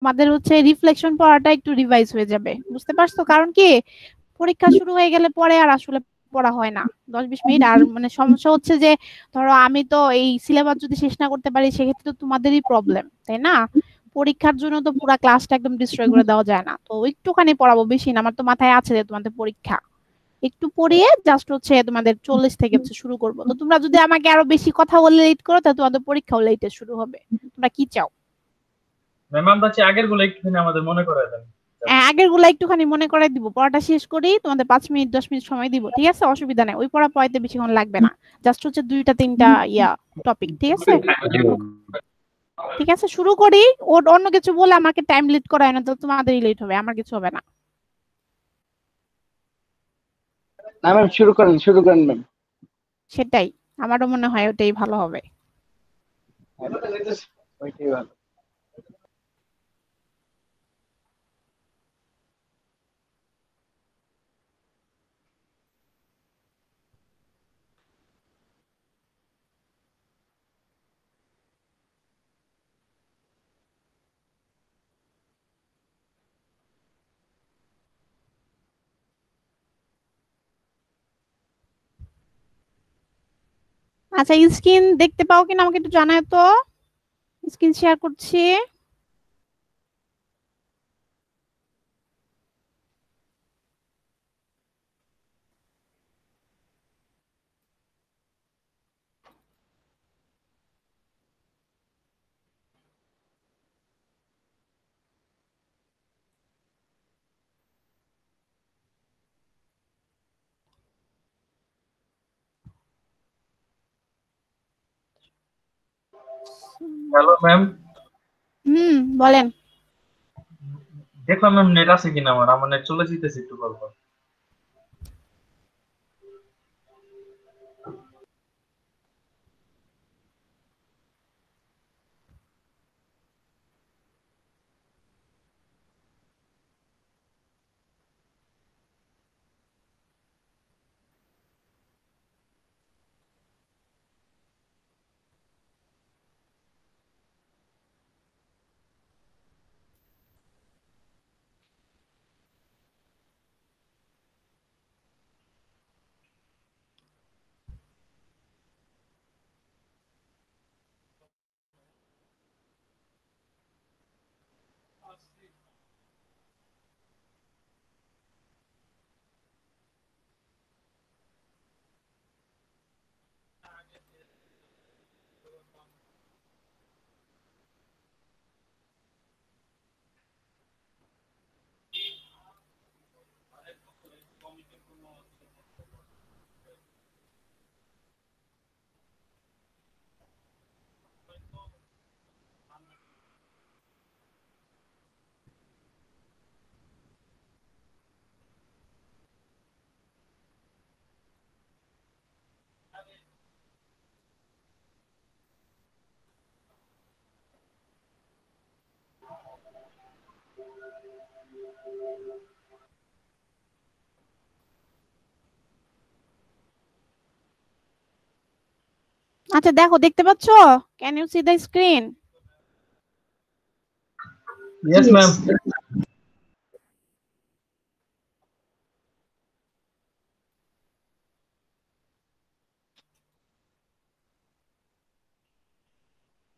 তোমাদের হচ্ছে রিফ্লেকশন পড়াটা একটু রিভাইজ হয়ে যাবে, বুঝতে পারছো? কারণ কি পরীক্ষা শুরু হয়ে গেলে পরে আর আসলে পড়া হয় না 10-20 মিনিট। আর মানে সমস্যা হচ্ছে যে ধরো আমি তো এই সিলেবাস যদি শেষ না করতে পারি সেক্ষেত্রে তো তোমাদেরই প্রবলেম, তাই না? পরীক্ষার জন্য তো পুরো ক্লাসটা একদম ডিস্ট্রয় করে দেওয়া যায় না, তো একটুখানি পড়াবো, বেশি না। আমার তো মাথায় আছে যে তোমাদের পরীক্ষা, একটু পড়িয়ে জাস্ট হচ্ছে তোমাদের 40 থেকে হচ্ছে শুরু করবো। তো তোমরা যদি আমাকে আরো বেশি কথা বলে লেট করো তাহলে তোমাদের পরীক্ষাও লেটে শুরু হবে। তোমরা কি চাও? ম্যাম আমরা হচ্ছে আগের গুলো একটুখানি আমাদের মনে করায় দেন। হ্যাঁ, আগের গুলা একটুখানি মনে করে দিব, পড়াটা শেষ করি, তোমাদের 5 মিনিট 10 মিনিট সময় দিব, ঠিক আছে? অসুবিধা নেই, ওই পড়া পড়াইতে বেশিক্ষণ লাগবে না। জাস্ট হচ্ছে 2-3টা টপিক, ঠিক আছে? ঠিক আছে, শুরু করি। ওর অন্য কিছু বলে আমাকে টাইম লেট করায় না, তো তোমাদেরই লেট হবে, আমার কিছু হবে না। না ম্যাম, শুরু করেন ম্যাম। সেটাই, আমারও মনে হয় ওটাই ভালো হবে। ওইটাই ভালো। আচ্ছা, স্ক্রিন দেখতে পাও কিনা আমাকে একটু জানায় তো। স্ক্রিন শেয়ার করছি। Hello ma'am. বলেন। দেখলাম ম্যাম নেট আছে কিনা, আমার আমার নেট চলে যেতেছে একটু পর পর। আচ্ছা দেখো, দেখতে পাচ্ছো? Can you see the screen? Yes ma'am.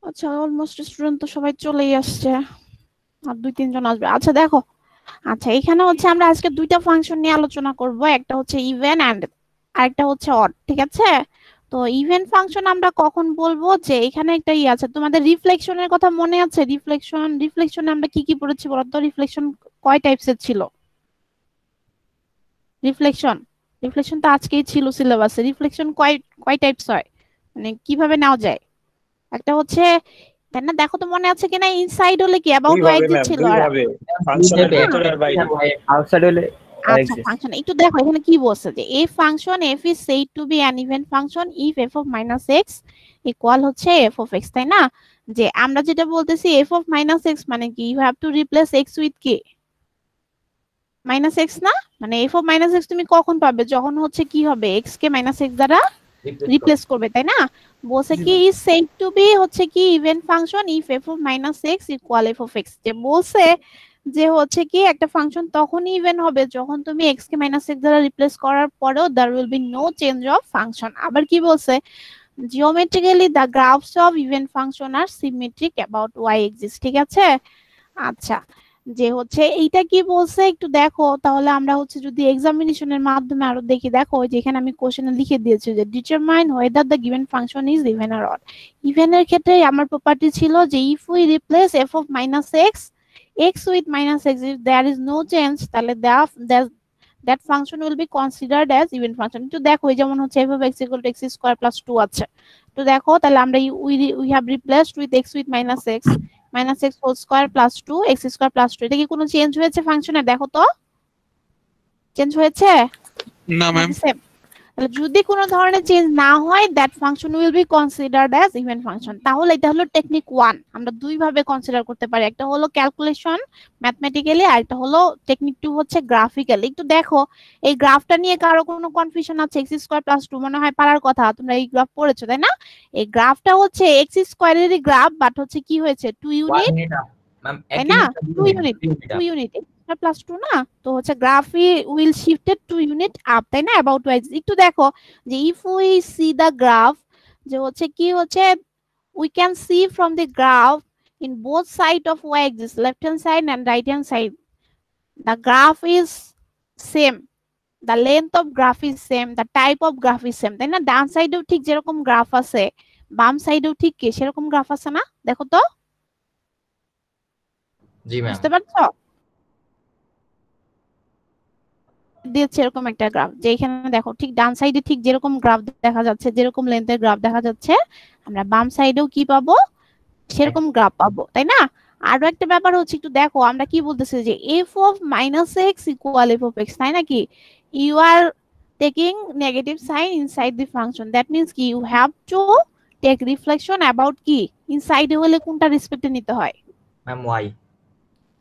আচ্ছা, অলমোস্ট স্টুডেন্ট তো সবাই চলেই আসছে, আর 2-3 জন আসবে। আচ্ছা দেখো, আচ্ছা এখানে হচ্ছে আমরা আজকে দুইটা ফাংশন নিয়ে আলোচনা করব, একটা হচ্ছে ইভেন এন্ড আরেকটা হচ্ছে অড, ঠিক আছে? তো ইভেন ফাংশন আমরা কখন বলবো, যে এখানে একটা আছে, তোমাদের রিফ্লেকশনের কথা মনে আছে? রিফ্লেকশনে আমরা কি কি পড়েছি বলো তো? রিফ্লেকশন কয় টাইপসের ছিল? রিফ্লেকশন রিফ্লেকশন তো আজকেই ছিল সিলেবাসে। রিফ্লেকশন কয় কয় টাইপস হয়, মানে কিভাবে নেওয়া যায়? একটা হচ্ছে, তাই না? দেখো তো মনে আছে কিনা, ইনসাইড হলে কি দুই অ্যাবাউট ভাবে ওয়াইজ ম্যাম, ছিল, দুই আর ভাবে, ফাংশনের ভেতরে আর বাইরে। আউটসাইড হলে আচ্ছা ফাংশন একটু দেখো এখানে কি বলছে, যে a function f is said to be an even function if f of minus x equal হচ্ছে এফ অফ এক্স, তাই না? যে আমরা যেটা বলতেছি এফ অফ মাইনাস এক্স মানে কি, you have to replace X with কি, মাইনাস এক্স না? মানে এফ অফ মাইনাস এক্স তুমি কখন পাবে, যখন হচ্ছে কি হবে, এক্স কে মাইনাস এক্স দ্বারা রিপ্লেস করবে, তাই না? বলছে কি ইজ সেড টু বি হচ্ছে কি even function if f of minus x equal f of x। যে বলছে যে হচ্ছে কি একটা ফাংশন তখনই ইভেন হবে যখন তুমি x কে মাইনাস x দ্বারা রিপ্লেস করার পরেও there will be no change of function। আবার কি বলছে, geometrically the graphs of even function are symmetric about y axis। ঠিক আছে, আচ্ছা, যে হচ্ছে এইটা কি বলছে একটু দেখো তাহলে। আমরা হচ্ছে যদি এক্সামিনেশনের মাধ্যমে আরো দেখি, দেখো ওই যে এখানে আমি কোশ্চেনে লিখে দিয়েছি যে determine whether the given function is even or odd। Even এর ক্ষেত্রে আমার প্রপার্টি ছিল যে if we replace f of minus x x with minus x, if there is no change তাহলে that function will be considered as even function। তো দেখো এই যেমন হচ্ছে f of x equal to x square plus 2 আছে, তো দেখো তাহলে আমরা we have replaced with x with minus x whole square plus 2 x square plus 2। এটা কি কোনো চেঞ্জ হয়েছে ফাংশনে? দেখো তো চেঞ্জ হয়েছে না ম্যাম। সেম। তাহলে যদি কোনো ধরনের চেঞ্জ না হয় that function will be considered as even function. তাহলে এটা হলো টেকনিক 1। আমরা দুই ভাবে কনসিডার করতে পারি, একটা হলো ক্যালকুলেশন ম্যাথমেটিক্যালি আর একটা হলো টেকনিক 2 হচ্ছে গ্রাফিক্যালি। একটু দেখো এই গ্রাফটা নিয়ে কারো কোনো কনফিউশন আছে? x স্কয়ার প্লাস 2 মনে হয় পারার কথা, তোমরা এই গ্রাফ পড়েছো তাই না? এই গ্রাফটা হচ্ছে x স্কয়ারেরই গ্রাফ, বাট হচ্ছে কি হয়েছে 2 ইউনিট, তাই না? 2 ইউনিট প্লাস 2 না, তো হচ্ছে graph will shifted 2 unit up, তাই না? About wise. একটু দেখো যে if we see the graph, যে হচ্ছে কি হচ্ছে we can see from the graph in both side of Y axis, left hand side and right hand side, the graph is same, the length of graph is same, the type of graph is same, তাই না? ডান সাইডেও ঠিক যেরকম graph আছে বাম সাইডেও ঠিক কি সেরকম গ্রাফ আছে না? দেখো তো, জি ম্যাম। বুঝতে পারছো? দিয়েছে এরকম একটা গ্রাফ, যে এখানে দেখো ঠিক ডান সাইডে ঠিক যেরকম গ্রাফ দেখা যাচ্ছে, যেরকম লেন্থের গ্রাফ দেখা যাচ্ছে, আমরা বাম সাইডেও কি পাবো সেরকম গ্রাফ পাবো, তাই না? আরো একটা ব্যাপার হচ্ছে একটু দেখো আমরা কি বলতেছি যে f of minus x equal f of x, তাই নাকি? you are taking negative sign inside the function, that means কি you have to take reflection about কি inside হলে কোনটা রেসপেক্টে নিতে হয় ম্যাম y।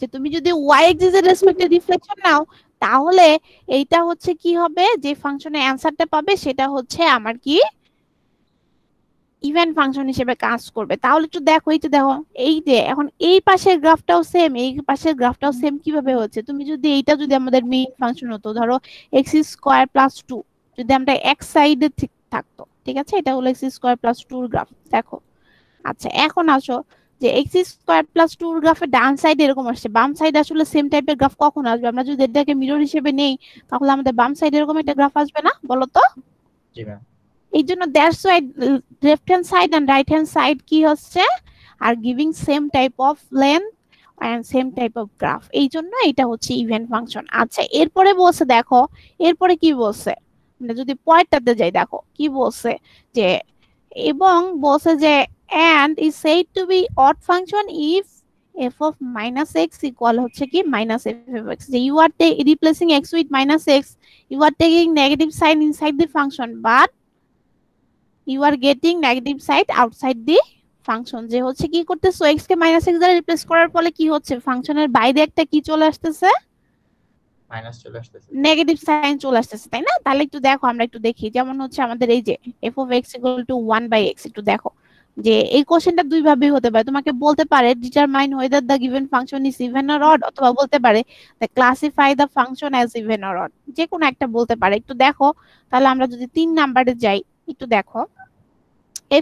যে তুমি যদি y axis এর রেসপেক্টে রিফ্লেকশন নাও তাহলে এইটা হচ্ছে কি হবে, যে ফাংশনের অ্যানসারটা পাবে সেটা হচ্ছে আমার কি ইভেন ফাংশন হিসেবে কাজ করবে। তাহলে একটু দেখো, এই যে দেখো এই যে এখন এই পাশের গ্রাফটাও সেম, এই পাশের গ্রাফটাও সেম কিভাবে হচ্ছে? তুমি যদি এইটা যদি আমাদের মেইন ফাংশন হতো, ধরো x স্কয়ার প্লাস 2, যদি আমরা এক সাইডে ঠিক থাকতো, ঠিক আছে, এটা হলো x স্কয়ার প্লাস 2 এর গ্রাফ। দেখো আচ্ছা এখন আসো যে x স্কয়ার প্লাস 2 এর গ্রাফে ডান সাইডে এরকম আসছে, বাম সাইডে আসলে সেম টাইপের গ্রাফ কখন আসবে? আমরা যদি এটাকে মিরর হিসেবে নেই তাহলে আমাদের বাম সাইডে এরকম একটা গ্রাফ আসবে না, বলো তো? জি ম্যাম। এই জন্য that's why left hand side and right hand side কি হচ্ছে are giving same type of length and same type of graph, এই জন্য এটা হচ্ছে ইভেন ফাংশন। আচ্ছা এরপরে বলছে, দেখো এরপরে কি বলছে, আমরা যদি পয়েন্টটাতে যাই দেখো কি বলছে যে এবং বলছে যে and is said to be odd function if f of minus x equal হচ্ছে কি minus f of x, যে you are replacing x with minus x, you are taking negative sign inside the function but you are getting negative side outside the function। যে হচ্ছে কি করতেছো x কে minus x দ্বারা replace করার ফলে কি হচ্ছে ফাংশনের বাইরে একটা কি চলে আসতেছে, মাইনাস চলে আসতেছে, নেগেটিভ সাইন চলে আসতেছে, তাই না? তাহলে একটু দেখো আমরা একটু দেখি, যেমন হচ্ছে আমাদের এই যে f of x equal to 1/x, একটু দেখো যে এই কোশ্চেনটা দুই ভাবেই হতে পারে। তোমাকে বলতে পারে determine whether the given function is even or odd, অথবা বলতে পারে classify the function as even or odd, যে কোনো একটা বলতে পারে। একটু দেখো তাহলে আমরা যদি 3 নাম্বারে যাই, একটু দেখো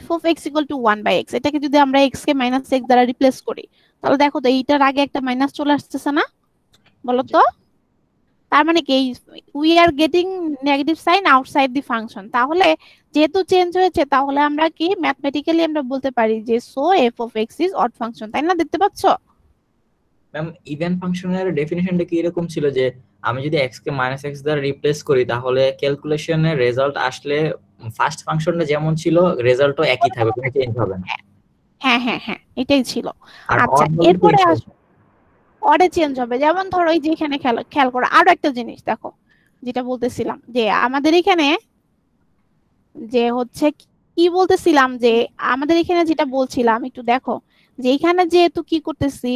f of x equal to 1/x, এটাকে যদি আমরা x কে মাইনাস x দ্বারা রিপ্লেস করি তাহলে দেখো তো এইটার আগে একটা মাইনাস চলে আসতেছে না, বলো তো? তার মানে কি we are getting negative sign outside the function. তাহলে যেহেতু চেঞ্জ হয়েছে তাহলে আমরা কি ম্যাথমেটিক্যালি আমরা বলতে পারি যে so f of x is odd function, তাই না? দেখতে পাচ্ছো ম্যাম ইভেন ফাংশনের ডেফিনিশনটা কি এরকম ছিল যে আমি যদি x কে মাইনাস x দ্বারা রিপ্লেস করি তাহলে ক্যালকুলেশনের রেজাল্ট আসলে ফার্স্ট ফাংশনটা যেমন ছিল রেজাল্টও একই থাকবে, কোনো চেঞ্জ হবে না। হ্যাঁ হ্যাঁ হ্যাঁ এটাই ছিল। আর আচ্ছা odd হলে এরপরে change আসো অডে চেঞ্জ হবে, যেমন ধরো এই যে এখানে খেয়াল করো আরো একটা জিনিস দেখো, যেটা বলতেছিলাম যে আমাদের এখানে যে হচ্ছে কি বলতেছিলাম যে আমাদের এখানে যেটা বলছিলাম একটু দেখো যে এখানে যেহেতু কি করতেছি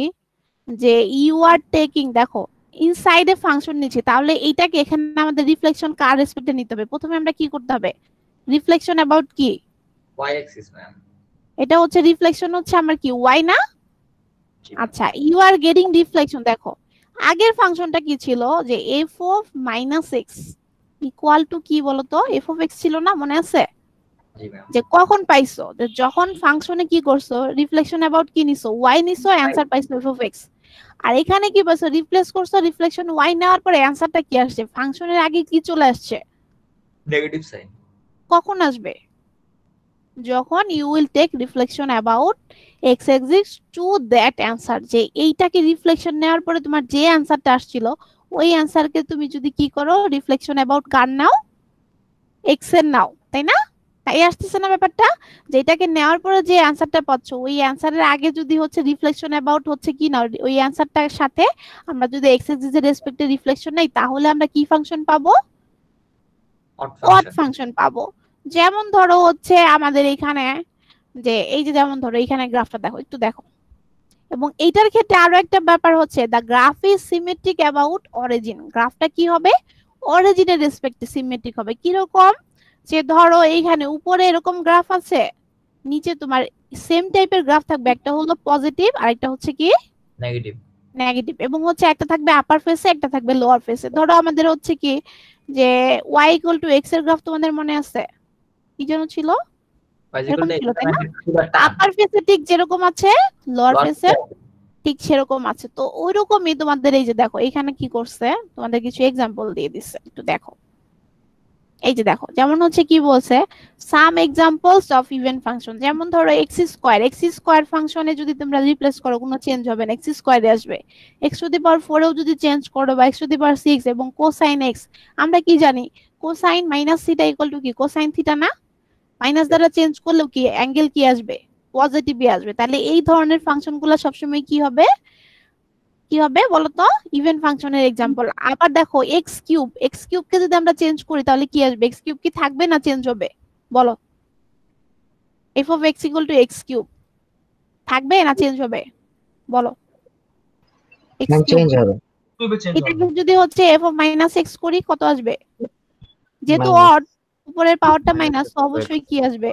যে ইউ আর টেকিং, দেখো ইনসাইডে ফাংশন নিচ্ছি, তাহলে এইটাকে এখানে আমাদের রিফ্লেকশন কার রেসপেক্টে নিতে হবে? প্রথমে আমরা কি করতে হবে রিফ্লেকশন অ্যাবাউট কি? Y axis ma'am. এটা হচ্ছে রিফ্লেকশন হচ্ছে আমার কি ওয়াই না? আচ্ছা, ইউ আর গেটিং রিফ্লেকশন। দেখো আগের ফাংশনটা কি ছিল, যে F of minus x equal to কি বলতো, এফ অফ এক্স ছিল না, মনে আছে? জি ম্যাম। যে কখন পাইছো, যে যখন ফাংশনে কি করছো, রিফ্লেকশন অ্যাবাউট কি নিছো, ওয়াই নিছো, অ্যানসার পাইছো এফ অফ এক্স। আর এখানে কি পাইছো, রিপ্লেস করছো রিফ্লেকশন ওয়াই নেওয়ার পরে অ্যানসারটা কি আসছে, ফাংশনের আগে কি চলে আসছে, নেগেটিভ সাইন। কখন আসবে, যখন you will take reflection about X axis to that answer, যে এইটাকে রিফ্লেকশন নেওয়ার পরে তোমার যে অ্যানসারটা আসছিল ওই অ্যানসারকে তুমি যদি কি করো, reflection about car now, x এর নাও, তাই না? তাই আসতেছে না ব্যাপারটা, যে এটাকে নেওয়ার পরে যে অ্যানসারটা পাচ্ছ ওই অ্যানসারের আগে যদি হচ্ছে রিফ্লেকশন অ্যাবাউট হচ্ছে কি না, ওই অ্যানসারটার সাথে আমরা যদি এক্স এক্সিস এর রেসপেক্টে রিফ্লেকশন নেই, তাহলে আমরা কি ফাংশন পাবো, অড ফাংশন পাবো। যেমন ধরো হচ্ছে আমাদের এখানে যে এই যে যেমন ধরো এখানে গ্রাফটা দেখো, একটু দেখো, এবং এইটার ক্ষেত্রে আরো একটা ব্যাপার হচ্ছে the graph is symmetric about origin. গ্রাফটা কি হবে, অরিজিনের রেসপেক্টে সিমেট্রিক হবে। কিরকম, যে ধরো এইখানে উপরে এরকম গ্রাফ আছে, নিচে তোমার সেম টাইপের গ্রাফ থাকবে, একটা হলো পজিটিভ আর একটা হচ্ছে কি নেগেটিভ। নেগেটিভ, এবং হচ্ছে একটা থাকবে আপার ফেসে একটা থাকবে লোয়ার ফেসে। ধরো আমাদের হচ্ছে কি যে y ইকুয়াল টু x এর গ্রাফ তোমাদের মনে আছে কি যেন ছিল, এরকম ছিল তাই না? আপার ফেসে ঠিক যেরকম আছে লোয়ার ফেসে ঠিক সেরকম আছে। তো ওইরকমই তোমাদের এই যে দেখো এখানে কি করছে, তোমাদের কিছু এক্সাম্পল দিয়ে দিচ্ছে, একটু দেখো। এই যে দেখো যেমন হচ্ছে কি বলছে, সাম এক্সাম্পলস অফ ইভেন ফাংশন। যেমন ধরো এক্স স্কোয়ার ফাংশনে যদি তোমরা রিপ্লেস করো কোনো চেঞ্জ হবে না, এক্স স্কোয়ারে আসবে। এক্স টু দি পাওয়ার 4 এও যদি চেঞ্জ করো বা এক্স টু দি পাওয়ার 6, এবং কোসাইন এক্স আমরা কি জানি, cosine minus theta equal to কি কোসাইন থিটা না? মাইনাস দ্বারা চেঞ্জ করলেও কি অ্যাঙ্গেল কি আসবে, পজিটিভই আসবে। তাহলে এই ধরনের ফাংশনগুলো সবসময় কি হবে, কি হবে বলতো, ইভেন ফাংশনের এক্সাম্পল। আবার দেখো এক্স কিউব কে যদি আমরা চেঞ্জ করি তাহলে কি আসবে, এক্স কিউব কি থাকবে না চেঞ্জ হবে, বলো? F of x equal two x cube থাকবে না চেঞ্জ হবে, বলো? এক্স কিউব চেঞ্জ হবে। এটাকে যদি হচ্ছে এফ অফ মাইনাস এক্স করি কত আসবে, যেহেতু Minus. অড উপরের পাওয়ারটা মাইনাস, তো অবশ্যই কি আসবে,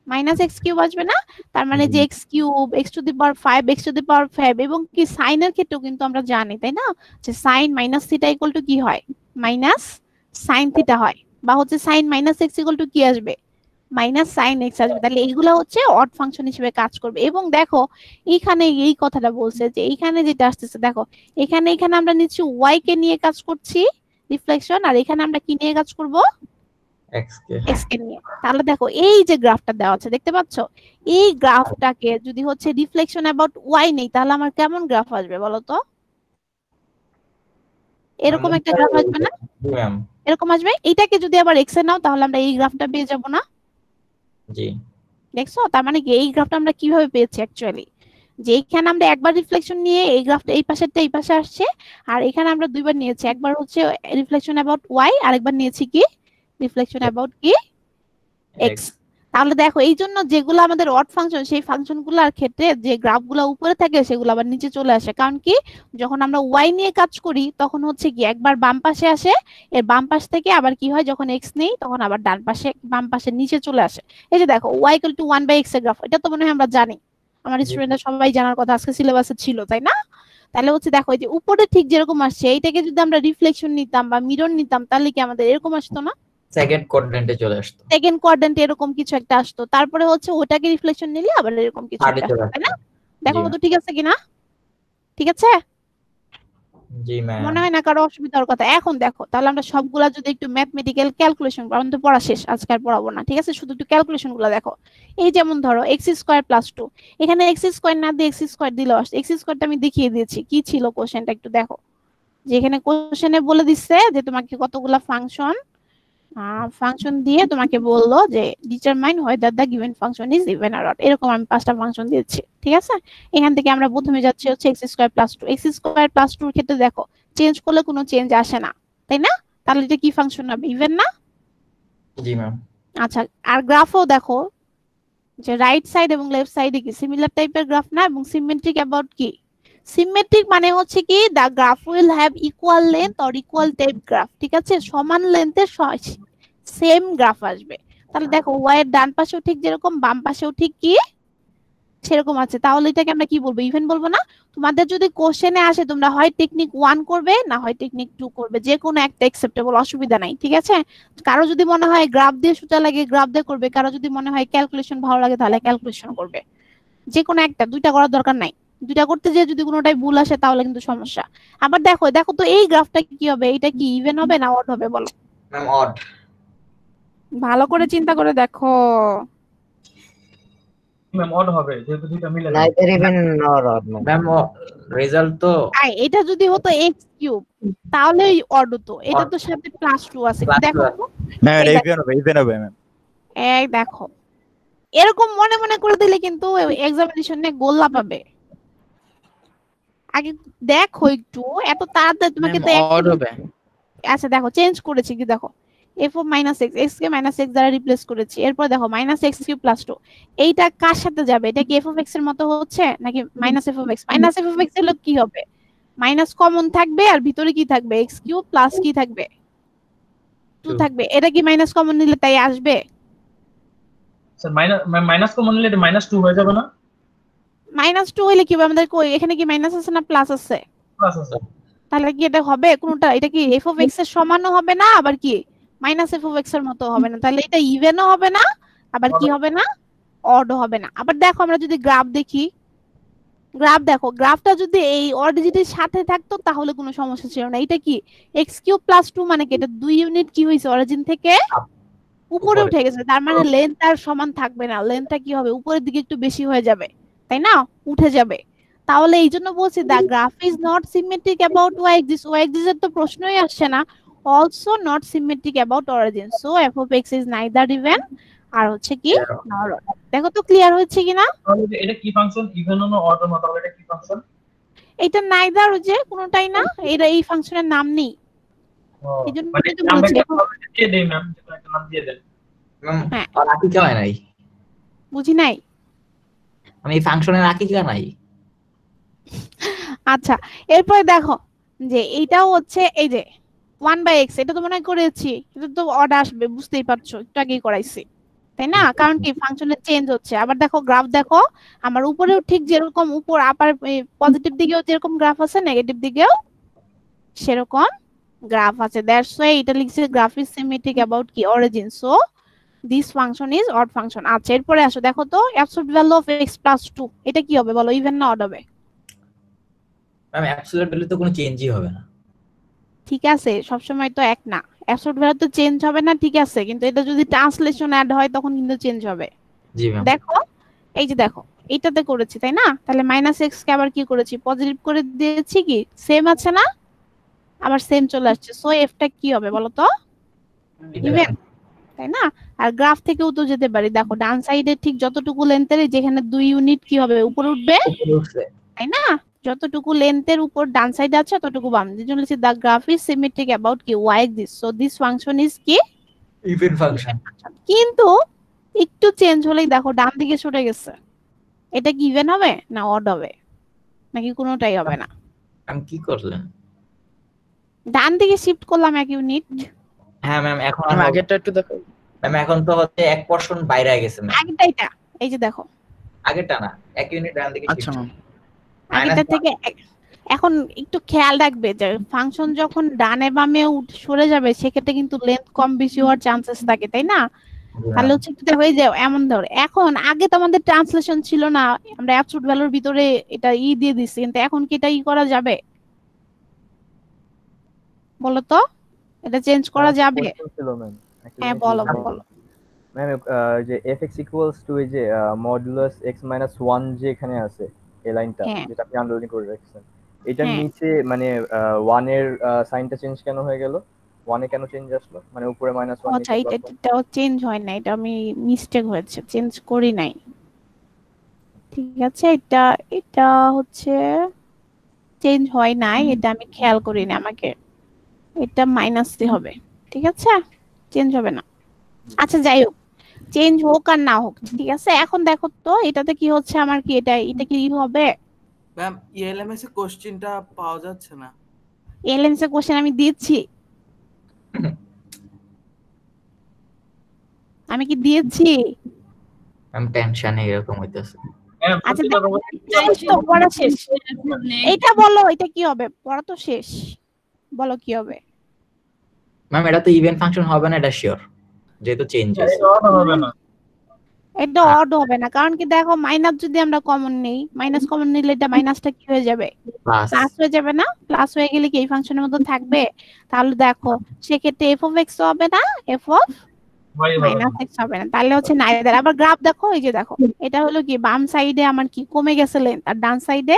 মাইনাস এক্স কিউব আসবে না? তার মানে যে x cube, x to the power 5, x to the power 5, এবং কি সাইনের ক্ষেত্রেও কিন্তু আমরা জানি তাই না, যে sine minus theta equal to কি হয়, মাইনাস সাইন থিটা হয়, বা হচ্ছে sine minus x equal to কি আসবে, মাইনাস সাইন এক্স আসবে। তাহলে এইগুলা হচ্ছে অড ফাংশন হিসেবে কাজ করবে। এবং দেখো এইখানে এই কথাটা বলছে যে এইখানে যেটা আসতেছে, দেখো এখানে আমরা নিচ্ছি ওয়াই কে নিয়ে কাজ করছি রিফ্লেকশন, আর এখানে আমরা কি নিয়ে কাজ করব, এক্স কে নিয়ে। তাহলে দেখো এই যে গ্রাফটা দেওয়া আছে দেখতে পাচ্ছ, এই গ্রাফটাকে যদি হচ্ছে রিফ্লেকশন অ্যাবাউট ওয়াই নেই তাহলে আমার কেমন গ্রাফ আসবে বলো তো, এরকম একটা গ্রাফ আসবে না, এরকম আসবে। এইটাকে যদি আবার এক্স এ নাও তাহলে আমরা এই গ্রাফটা পেয়ে যাব না? জি। দেখছো, তার মানে কি এই গ্রাফটা আমরা কিভাবে পেয়েছি অ্যাকচুয়ালি, যে এখানে আমরা একবার রিফ্লেকশন নিয়ে এই গ্রাফটা এই পাশেরটা এই পাশে আসছে, আর এখানে আমরা দুইবার নিয়েছি, একবার হচ্ছে রিফ্লেকশন অ্যাবাউট ওয়াই আর একবার নিয়েছি কি রিফ্লেকশন অ্যাবাউট কি এক্স। তাহলে দেখো এই জন্য যেগুলো আমাদের অড ফাংশন সেই ফাংশনগুলোর ক্ষেত্রে যে গ্রাফগুলো উপরে থাকে সেগুলো আবার নিচে চলে আসে। কারণ কি, যখন আমরা ওয়াই নিয়ে কাজ করি তখন হচ্ছে কি একবার বাম পাশে আসে, এর বাম পাশ থেকে আবার কি হয় যখন এক্স নেই তখন আবার ডান পাশে বাম পাশে নিচে চলে আসে। এই যে দেখো ওয়াই ইকুয়াল টু 1/x এর গ্রাফ, এটা তো মনে হয় আমরা জানি, আমার স্টুডেন্টরা সবাই জানার কথা, আজকে সিলেবাসে ছিল তাই না? তাহলে হচ্ছে দেখো এই যে উপরে ঠিক যেরকম আসছে এইটাকে যদি আমরা রিফ্লেকশন নিতাম বা মিরর নিতাম তাহলে কি আমাদের এরকম আসতো না, সেকেন্ড কোয়াড্রেন্টে চলে আসতো, সেকেন্ড কোয়াড্রেন্টে এরকম কিছু একটা আসতো, তারপরে হচ্ছে ওটাকে রিফ্লেকশন নিলে আবার এরকম কিছু একটা আসতো তাই না? দেখো তো ঠিক আছে কিনা, ঠিক আছে? জি ম্যাম। মনে হয় না কারো অসুবিধার কথা। এখন দেখো তাহলে আমরা সবগুলা যদি একটু ম্যাথমেটিক্যাল ক্যালকুলেশন, কারণ তো পড়া শেষ, আজকে আর পড়াবো না, ঠিক আছে? শুধু একটু ক্যালকুলেশন গুলো দেখো। এই যেমন ধরো এক্স স্কোয়ার প্লাস 2, এখানে এক্স স্কোয়ার না দিয়ে এক্স স্কোয়ার দিলেও আসছে। এক্স স্কোয়ারটা আমি দেখিয়ে দিয়েছি কি ছিল কোশ্চেনটা, একটু দেখো। যে এখানে কোশ্চেনে বলে দিচ্ছে যে তোমাকে কতগুলা ফাংশন দিয়ে তোমাকে বললো যে determine whether the given function is even or odd, এরকম আমি 5টা ফাংশন দিয়েছি, ঠিক আছে? এখান থেকে আমরা প্রথমে যাচ্ছি হচ্ছে x square plus 2। X square plus 2 এর ক্ষেত্রে দেখো চেঞ্জ করলে কোনো চেঞ্জ আসে না তাই না? তাহলে এটা কি ফাংশন হবে, ইভেন না? জি ম্যাম। আচ্ছা, আর গ্রাফও দেখো যে রাইট সাইড এবং লেফট সাইডে কি সিমিলার টাইপের গ্রাফ না, এবং সিমেট্রিক অ্যাবাউট কি, সিমেট্রিক মানে হচ্ছে কি the graph will have equal length or equal type graph, ঠিক আছে? সমান লেন্থের সেম গ্রাফ আসবে। তাহলে দেখো ওয়াই এর ডান পাশেও ঠিক যেরকম বাম পাশেও ঠিক কি সেরকম আছে, তাহলে এটাকে আমরা কি বলবো, ইভেন বলবো না? তোমাদের যদি কোশ্চেনে আসে তোমরা হয় টেকনিক 1 করবে না হয় টেকনিক 2 করবে, যে কোনো একটা অ্যাকসেপ্টেবল, অসুবিধা নাই, ঠিক আছে? কারো যদি মনে হয় গ্রাফ দিয়ে সোজা লাগে গ্রাফ দিয়ে করবে, কারো যদি মনে হয় ক্যালকুলেশন ভালো লাগে তাহলে ক্যালকুলেশন করবে, যে কোনো একটা, দুইটা করার দরকার নাই। দুইটা করতে যেয়ে যদি কোনোটাই ভুল আসে তাহলে কিন্তু সমস্যা। আবার দেখো দেখো তো এই গ্রাফটা কি হবে, এটা কি ইভেন হবে না অড হবে বলো? Ma'am odd. ভালো করে চিন্তা করে দেখো। ম্যাম অড হবে যেহেতু দুইটা মিলে না। neither even nor odd, ma'am. Ma'am result তো এটা যদি হতো এক্স কিউব তাহলে অড হতো, এটা তো সাথে +2 আছে, Plus দেখো two তো। ম্যাম এই এটা ইভেন হবে ম্যাম। এই দেখো এরকম মনে মনে করে দিলে কিন্তু এক্সামিনেশনে গোল্লা পাবে। আগে দেখো একটু, এত তাড়াতাড়ি তোমাকে তো অড হবে। আচ্ছা দেখো চেঞ্জ করেছি কি, দেখো f of -x, x K -x দ্বারা রিপ্লেস করেছি, এরপর দেখো -x³ + 2, এইটা কার সাথে যাবে? এটা কি f of x এর মতো হচ্ছে নাকি -f of x? -f of x এর কি হবে, মাইনাস কমন থাকবে আর ভিতরে কি থাকবে, x³ প্লাস কি থাকবে 2 Two. থাকবে, এটা কি মাইনাস কমন নিলে তাই আসবে? স্যার মাইনাস কমন নিলে এটা -2 হয়ে যাবে না? -2 হইলে কি হবে, আমাদের কই এখানে কি মাইনাস আছে না প্লাস আছে? প্লাস আছে। তাহলে কি এটা হবে কোনটা, এটা কি f of x এর সমানও হবে না আবার কি -f of x এর মতো হবে না, তাহলে এটা ইভেনও হবে না আবার কি হবে না, অডও হবে না। আবার দেখো আমরা যদি গ্রাফ দেখি, গ্রাফ দেখো, গ্রাফটা যদি এই অডিজিটের সাথে থাকতো তাহলে কোনো সমস্যা ছিল না। এটা কি x³ + 2 মানে কি, এটা 2 ইউনিট কি হইছে অরিজিন থেকে উপরে উঠে গেছে, তার মানে লেন্থ আর সমান থাকবে না, লেন্থটা কি হবে উপরের দিকে একটু বেশি হয়ে যাবে, তাই না, উঠে যাবে। তাহলে এই জন্য বলছি the graph is not symmetric about Y axis, y axis এর তো প্রশ্নই আসছে না, also not symmetric about origin, so f of x is neither even আর হচ্ছে কি নট অড। দেখো তো ক্লিয়ার হচ্ছে কিনা? তাহলে এটা কি ফাংশন, ইভেন না অড না, তাহলে এটা কি ফাংশন? এটা নাইদার যে কোনোটাই না, এটা এই ফাংশনের নাম নেই, এই জন্য মানে তো আমরা বলছি। একটা দিয়ে দেই ম্যাম, একটা নাম দিয়ে দেন। ম্যাম হ্যাঁ। আর আকিকা হয় নাই, বুঝি নাই। আমি এই ফাংশনের আকিকা নাই। আচ্ছা এরপরে দেখো যে এইটাও হচ্ছে এই যে 1/x, এটা তো মনে হয় করেছি, এটা তো অড আসবে বুঝতেই পারছো, একটু আগেই করাইছি, তাই না? কারণ কি ফাংশনের চেঞ্জ হচ্ছে। আবার দেখো গ্রাফ দেখো, আমার উপরেও ঠিক যেরকম উপর আপার পজিটিভ দিকেও যেরকম গ্রাফ আছে নেগেটিভ দিকেও সেরকম গ্রাফ আছে, দ্যাটস ওয়াই এটা লিখছে গ্রাফ ইজ সিমেট্রিক অ্যাবাউট কি origin, so this function is odd function. আচ্ছা এরপরে আসো, দেখো তো অ্যাবসলিউট ভ্যালু অফ x + 2 এটা কি হবে বলো, ইভেন না অড হবে? ম্যাম অ্যাবসলিউট ভ্যালু তো কোনো চেঞ্জই হবে না। ঠিক আছে সবসময় তো এক না, অ্যাবসলিউট ভ্যালু তো চেঞ্জ হবে না, ঠিক আছে, কিন্তু এটা যদি ট্রান্সলেশন অ্যাড হয় তখন কিন্তু চেঞ্জ হবে। জি ম্যাম। দেখো এই যে দেখো এইটাতে করেছি তাই না, তাহলে -x কে আবার কি করেছি পজিটিভ করে দিয়েছি, কি সেম আছে না, আবার সেম চলে আসছে, সো এফটা কি হবে বলো তো, ইভেন, তাই না? আর গ্রাফ থেকেও তো যেতে পারি, দেখো ডান সাইডে ঠিক যতটুকু লেন্থের যেখানে 2 ইউনিট কি হবে উপরে উঠবে, তাই না, যতটুকু লেন্থের উপর ডান সাইডে আছে ততটুকু বাম, যেজন্য লিখছি the graph is symmetric about কি Y axis, so this function is কি ইভেন ফাংশন। কিন্তু একটু চেঞ্জ হলেই দেখো ডান দিকে সরে গেছে, এটা কি ইভেন হবে না অড হবে নাকি কোনোটাই হবে না? আমি কি করলেন? ডান দিকে শিফট করলাম 1 ইউনিট। হ্যাঁ ম্যাম এখন ম্যাম আগেরটা একটু দেখো। ম্যাম এখন তো হচ্ছে 1 পোরশন বাইরে গেছে ম্যাম। আগেরটা এটা, এই যে দেখো আগেরটা না, 1 ইউনিট ডান দিকে আচ্ছা shift। ম্যাম। আগেরটা থেকে এখন একটু খেয়াল রাখবে যে ফাংশন যখন ডানে বামে সরে যাবে সেক্ষেত্রে কিন্তু লেন্থ কম বেশি হওয়ার চান্সেস থাকে, তাই না? তাহলে হচ্ছে একটু হয়ে যায় এমন ধর, এখন আগে তো আমাদের ট্রান্সলেশন ছিল না, আমরা অ্যাবসলিউট ভ্যালুর ভিতরে এটা দিয়ে দিছি, কিন্তু এখন কি এটা করা যাবে বলো তো, এটা চেঞ্জ করা যাবে? হ্যাঁ বলো বলো। ম্যাম যে fx equals to এই যে মডুলাস x minus 1 যে এখানে আছে এই লাইনটা হ্যাঁ। যেটা আপনি আন্ডারলাইন করে রাখছেন, এটার হ্যাঁ। নিচে মানে 1 এর সাইনটা চেঞ্জ কেন হয়ে গেল, 1 এ কেন চেঞ্জ আসলো, মানে উপরে -1 আচ্ছা এটাও চেঞ্জ হয় না, এটা আমি মিস্টেক হয়েছে, চেঞ্জ করি নাই, ঠিক আছে, এটা এটা হচ্ছে চেঞ্জ হয় নাই, এটা আমি খেয়াল করি না, আমাকে এটা মাইনাসই হবে, ঠিক আছে, চেঞ্জ হবে না। আচ্ছা যাই হোক, চেঞ্জ হোক আর না হোক, ঠিক আছে, এখন দেখো তো এটাতে কি হচ্ছে আমার, কি এটা কি হবে? ম্যাম ইএলএমএস এর কোশ্চেনটা পাওয়া যাচ্ছে না। এলএমএস এর কোশ্চেন আমি দিচ্ছি, আমি কি দিয়েছি? ম্যাম টেনশনে এরকম হইতেছে। হ্যাঁ আচ্ছা সত্যি কথা দেখো, শেষ তো, পড়া শেষ। এটা বলো, এটা কি হবে? পড়া তো শেষ, বলো কি হবে? ম্যাম এটা তো ইভেন ফাংশন হবে না, এটা শিওর, যেহেতু চেঞ্জেস। এটা হবে না। এটা অড হবে না, কারণ কি দেখো, মাইনাস যদি আমরা কমন নেই, মাইনাস কমন নিলে এটা মাইনাসটা কি হয়ে যাবে? প্লাস প্লাস হয়ে যাবে না? প্লাস হয়ে গেলে কি এই ফাংশনের মধ্যে থাকবে? তাহলে দেখো সেক্ষেত্রে এফ অফ এক্স হবে না, এফ অফ ভাই হবে না। মাইনাস এক্স হবে না, তাহলে হচ্ছে নাইদার। আবার গ্রাফ দেখো, এই যে দেখো, এটা হলো কি বাম সাইডে আমার কি কমে গেছে লেন্থ, আর ডান সাইডে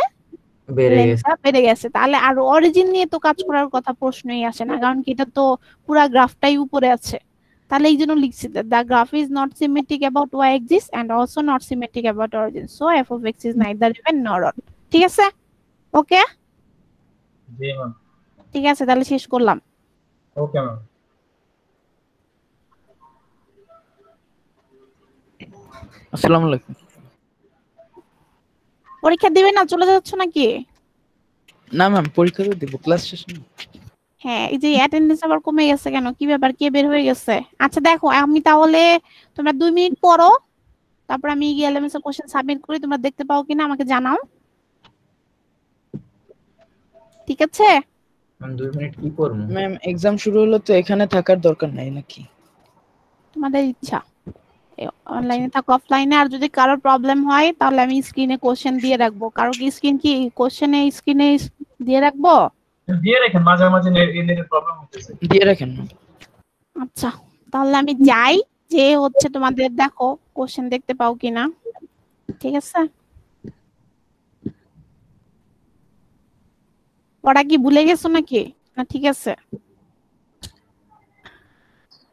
বেড়ে গেছে। লেন্থটা বেড়ে গেছে। তাহলে আর অরিজিন নিয়ে তো কাজ করার কথা প্রশ্নই আসে না, কারণ কি এটা তো পুরা গ্রাফটাই উপরে আছে। তাহলে এই জন্য লিখছি the graph is not symmetric about Y axis and also not symmetric about origin, so F of X is neither even nor odd. ঠিক আছে? ওকে, জি ম্যাম। ঠিক আছে, তাহলে শেষ করলাম। Okay ma'am. আসসালামু আলাইকুম। পরীক্ষা দিবে না, চলে যাচ্ছ নাকি? না ম্যাম, পরীক্ষা তো দিব, ক্লাস শেষ না। হ্যাঁ, এই যে অ্যাটেন্ডেন্স আবার কমে গেছে কেন? কি ব্যাপার, কে বের হয়ে গেছে? আচ্ছা দেখো, আমি তাহলে তোমরা 2 মিনিট পড়ো, তারপর আমি গিয়ে এলএমএস এর কোশ্চেন সাবমিট করি, তোমরা দেখতে পাও কিনা আমাকে জানাও। ঠিক আছে? ম্যাম 2 মিনিট কি করব? ম্যাম এক্সাম শুরু হলো তো এখানে থাকার দরকার নাই নাকি? তোমাদের ইচ্ছা, অনলাইনে থাকো অফলাইনে। আর যদি কারোর প্রবলেম হয় তাহলে আমি স্ক্রিনে কোশ্চেন দিয়ে রাখবো। কারো কি কোশ্চেনে স্ক্রিনে দিয়ে রাখবো? দিয়ে রাখেন, মাঝে মাঝে এদের প্রবলেম হচ্ছে। দিয়ে রাখেন না। আচ্ছা, তাহলে আমি যাই, যে হচ্ছে তোমাদের দেখো কোশ্চেন দেখতে পাও কিনা। ঠিক আছে? পড়া কি ভুলে গেছো নাকি, না ঠিক আছে?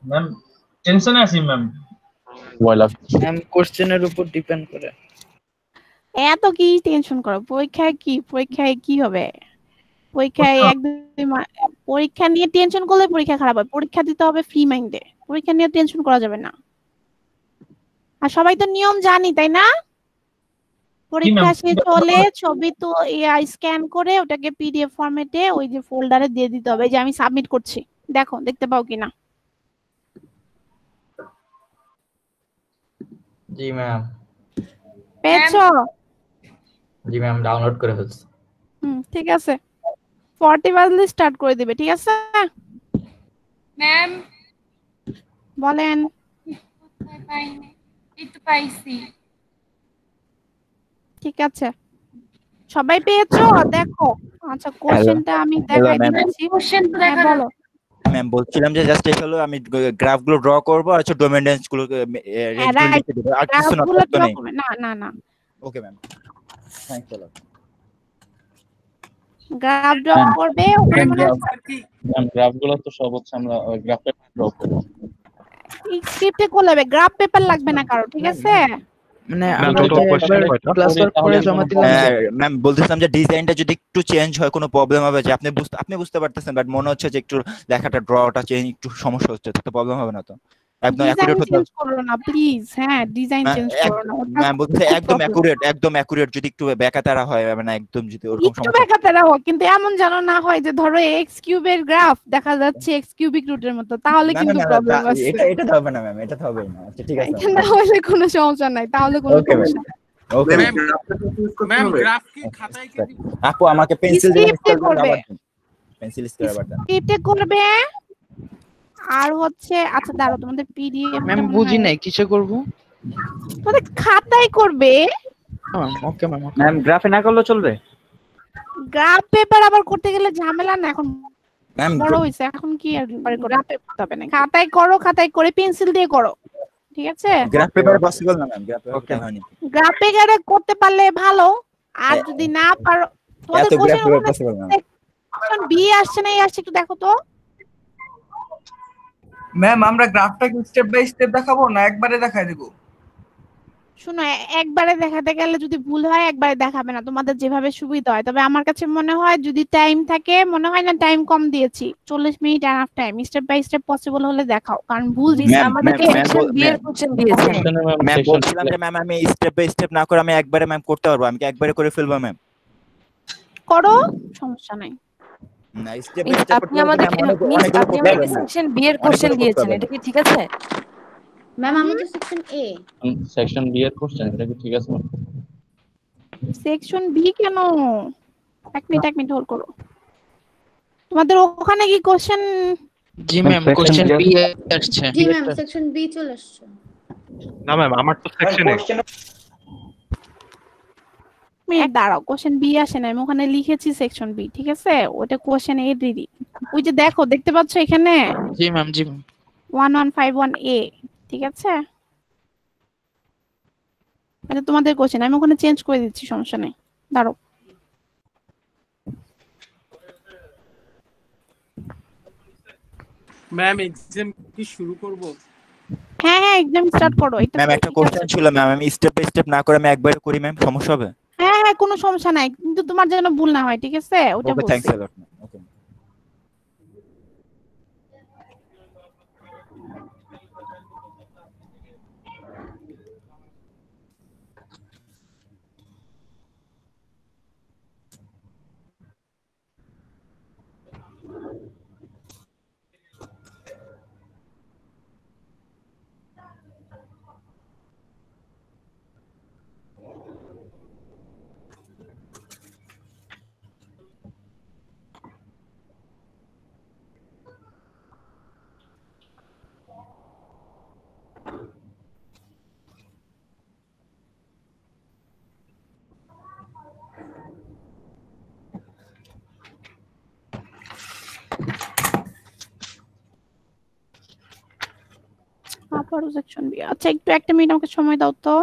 ম্যাম টেনশনে আছি ম্যাম। ম্যাম কোশ্চেনের উপর ডিপেন্ড করে। এত কি টেনশন করো? পরীক্ষায় কি হবে? পরীক্ষায় পরীক্ষা নিয়ে টেনশন করলে পরীক্ষা খারাপ হয়। পরীক্ষা দিতে হবে ফ্রি মাইন্ডে, পরীক্ষা নিয়ে টেনশন করা যাবে না। আর সবাই তো নিয়ম জানি, তাই না? পরীক্ষা শেষ হলে ছবি তো স্ক্যান করে ওটাকে পিডিএফ ফরম্যাটে ওই যে ফোল্ডারে দিয়ে দিতে হবে। যে আমি সাবমিট করছি, দেখো দেখতে পাও কিনা। জি ম্যাম। পেয়েছো? জি ম্যাম, ডাউনলোড করে ফেলছি। ঠিক আছে, 40 বাজলে স্টার্ট করে দিবে। ঠিক আছে ম্যাম? বলেন। পাইনি, এই তো পাইছি। ঠিক আছে, সবাই পেয়েছো? দেখো, আচ্ছা কোশ্চেনটা আমি দেখাই দিচ্ছি। কোশ্চেন তো দেখা বলো। ম্যাম বলছিলাম যে জাস্ট এটা হলো আমি গ্রাফগুলো ড্র করব আর হচ্ছে ডোমেন রেঞ্জ গুলো রেঞ্জগুলো লিখে দেব, আর কিছু না করতে নেই। না okay ma'am, thanks a lot. Graph draw করবে। ম্যাম গ্রাফগুলো তো সব হচ্ছে আমরা গ্রাফ পেপার ড্র করব। স্ক্রিপ্টে করলে গ্রাফ পেপার লাগবে না কারো। ঠিক আছে? মানে আমরা ক্লাস ওয়ার্ক করে জমা দিলাম। ম্যাম বলতেছিলাম যে ডিজাইনটা যদি একটু চেঞ্জ হয় কোনো প্রবলেম হবে? যে আপনি বুঝতে পারতেছেন, বাট মনে হচ্ছে যে একটু লেখাটা ড্রটা চেঞ্জ একটু সমস্যা হচ্ছে, তো প্রবলেম হবে না তো? একদম অ্যাকুরেট হতে চেঞ্জ করো না প্লিজ। হ্যাঁ, ডিজাইন চেঞ্জ করো না। ম্যাম বলতে একদম অ্যাকুরেট যদি একটু বেকাতারা হয়, মানে একদম যদি ওরকম একটু সমস্যা। বেকাতারা হোক, কিন্তু এমন যেন না হয় যে ধরো এক্স কিউবের গ্রাফ দেখা যাচ্ছে এক্স কিউবিক রুটের মতো, তাহলে কিন্তু প্রবলেম আছে। এটা তো হবে না ম্যাম, এটা তো হবে না। আচ্ছা ঠিক আছে, এটা না হলে কোনো সমস্যা নাই, তাহলে কোনো সমস্যা নাই। ওকে ম্যাম গ্রাফ কি খাতায় কি আপু আমাকে পেন্সিল দিয়ে স্ক্রিপ্টে করবে, পেন্সিল স্কেল আবার দেন। স্ক্রিপ্টে করবে। আর হচ্ছে আচ্ছা দাঁড়াও, তোমাদের পিডিএফ ম্যাম বুঝি নাই কিসে করব? তোমাদের খাতায় করবে। Okay ma'am. ম্যাম গ্রাফে না করলে চলবে? গ্রাফ পেপার আবার করতে গেলে ঝামেলা না, এখন ম্যাম বড় হইছে, এখন কি আর গ্রাফ পেপার করতে হবে না। খাতায় করো, খাতায় করে পেন্সিল দিয়ে করো। ঠিক আছে? গ্রাফ পেপারে পসিবল না ম্যাম, গ্রাফ পেপারে হয়নি। গ্রাফ পেপারে করতে পারলে ভালো, আর যদি না পারো তোমাদের এত গ্রাফ পেপার কোশ্চেন পসিবল না। এখন বি আসছে না, এই আসছে, একটু দেখো তো। ম্যাম আমরা গ্রাফটা কি স্টেপ বাই স্টেপ দেখাবো না একবারে দেখাই দেব? শুনো, একবারে দেখাতে গেলে যদি ভুল হয় একবারে দেখাবে না, তোমাদের যেভাবে সুবিধা হয়। তবে আমার কাছে মনে হয় যদি টাইম থাকে, মনে হয় না টাইম কম দিয়েছি, 40 minute enough time. Step by step possible হলে দেখাও, কারণ ভুল আমাদেরকে সেকশন বি এর কোশ্চেন দিয়েছে। ম্যাম বলছিলাম যে ম্যাম আমি স্টেপ বাই স্টেপ না করে আমি একবারে ম্যাম করতে পারবো, আমি কি একবারে করে ফেলবো ম্যাম? করো, সমস্যা নাই। না স্টেপ বাই স্টেপ আপনি আমাদের সেকশন বি এর কোশ্চেন দিয়েছেন, এটা কি ঠিক আছে? ম্যাম আমি তো সেকশন এ। সেকশন বি এর কোশ্চেন, এটা কি ঠিক আছে? সেকশন বি কেন? এক মিনিট হোল্ড করো। তোমাদের ওখানে কি কোশ্চেন? জি ম্যাম, কোশ্চেন বি আসছে। জি ম্যাম সেকশন বি চলে আসছে। না ম্যাম, আমার তো সেকশন এ। মিনিট দাঁড়াও, কোশ্চেন বি আসে না, আমি ওখানে লিখেছি সেকশন বি, ঠিক আছে? ওটা কোশ্চেন এ দিদি। ওই যে দেখো, দেখতে পাচ্ছ এখানে জি ম্যাম, জি ম্যাম। 1151A, ঠিক আছে? এটা তোমাদের কোশ্চেন, আমি ওখানে চেঞ্জ করে দিচ্ছি, সমস্যা নেই, দাঁড়াও। ম্যাম এক্সাম কি শুরু করব? হ্যাঁ এক্সাম স্টার্ট করো। এটা ম্যাম একটা কোশ্চেন ছিল ম্যাম, আমি স্টেপ বাই স্টেপ না করে আমি একবারে করি ম্যাম, সমস্যা হবে? হ্যাঁ কোনো সমস্যা নাই, কিন্তু তোমার যেন ভুল না হয়, ঠিক আছে? ওটা ওকে, বলছি। থ্যাঙ্কস আ লট। ওকে। আবারও সেকশন বি। আচ্ছা একটু একটা মিনিট আমাকে সময় দাও তো।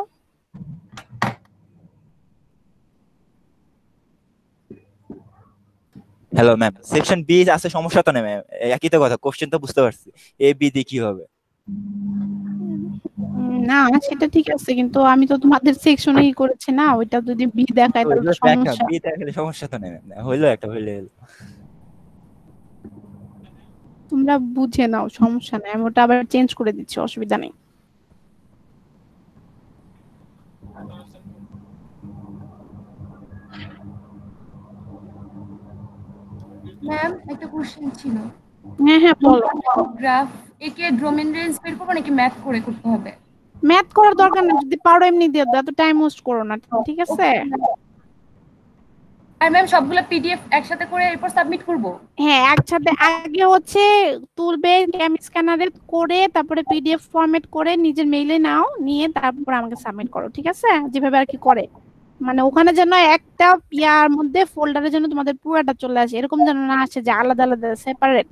হ্যালো ম্যাম, সেকশন বি আছে, সমস্যা তো নেই ম্যাম, একই তো কথা, কোশ্চেন তো বুঝতে পারছি। এ বি দিয়ে কি হবে? না সেটা ঠিক আছে, কিন্তু আমি তো তোমাদের সেকশনেই করেছি না, ওইটা যদি বি দেখায় তাহলে সমস্যা। বি দেখালে সমস্যা তো নেই ম্যাম, হইলো একটা হইলো। তোমরা বুঝে নাও, সমস্যা নাই, আমি ওটা আবার চেঞ্জ করে দিচ্ছি, অসুবিধা নেই। ম্যাম একটা কোশ্চেন ছিল। হ্যাঁ বলো। গ্রাফ একে ডোমেন রেঞ্জ বের করবো নাকি ম্যাথ করে করতে হবে? ম্যাথ করার দরকার নেই, যদি পারো এমনি দিয়ে দাও, এত টাইম ওয়েস্ট করো না, ঠিক আছে? আর ম্যাম সবগুলো পিডিএফ একসাথে করে এরপর সাবমিট করব? হ্যাঁ একসাথে, আগে হচ্ছে তুলবে ক্যাম স্ক্যানারে করে, তারপরে পিডিএফ ফরম্যাট করে নিজের মেইলে নাও, নিয়ে তারপর আমাকে সাবমিট করো, ঠিক আছে? যেভাবে আর কি করে, মানে ওখানে যেন একটা ইয়ার মধ্যে ফোল্ডারে যেন তোমাদের পুরোটা চলে আসে, এরকম যেন না আসে যে আলাদা আলাদা সেপারেট,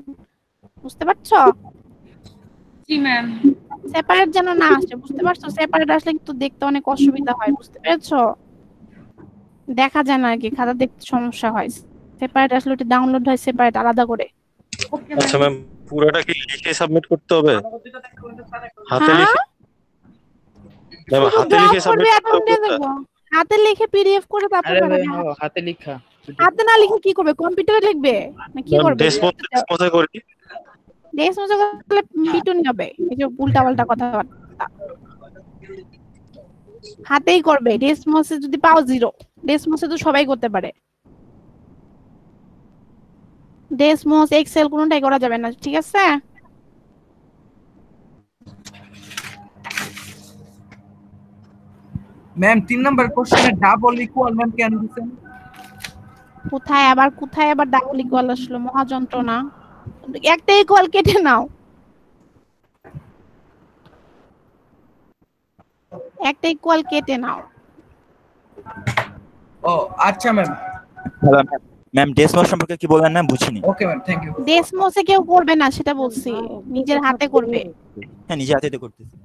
বুঝতে পারছো? জি ম্যাম। সেপারেট যেন না আসে, বুঝতে পারছো? সেপারেট আসলে কিন্তু দেখতে অনেক অসুবিধা হয়, বুঝতে পেরেছো? দেখা যায় না আর কি, খাতা দেখতে সমস্যা হয়। সেপারেট আসলে ওটা ডাউনলোড হয় সেপারেট আলাদা করে। আচ্ছা ম্যাম, পুরোটা কি লিখে সাবমিট করতে হবে? হাতে হ্যাঁ? লিখে? ম্যাম হাতে লিখে সাবমিট করতে হবে? হাতে লিখে পিডিএফ করে তারপর হাতে লেখা। হাতে না লিখে কি করবে? কম্পিউটারে লিখবে না কি করবে? ডেসমোতে করি। ডেসমোসে করলে পিটুনি হবে, এই যে উল্টা পাল্টা কথাবার্তা। হাতেই করবে। ডেসমোসে যদি পাও 0, ডেসমোসে তো সবাই করতে পারে। ডেসমোস এক্সেল কোনোটাই করা যাবে না, ঠিক আছে? ম্যাম 3 নাম্বার কোশ্চেনে ডাবল ইকুয়াল ম্যাম কেন দিছেন? কোথায় আবার ডাবল ইকুয়াল আসলো, মহা যন্ত্রণা। একটা ইকুয়াল কেটে নাও, একটা ইকুয়াল কেটে নাও। ও আচ্ছা ম্যাম। ম্যাম ডেসমোস সম্পর্কে কি বললেন না, বুঝিনি। Okay ma'am, thank you. ডেসমোসে কেউ করবে না সেটা বলছি, নিজের হাতে করবে। হ্যাঁ নিজে হাতে তো করতেছি।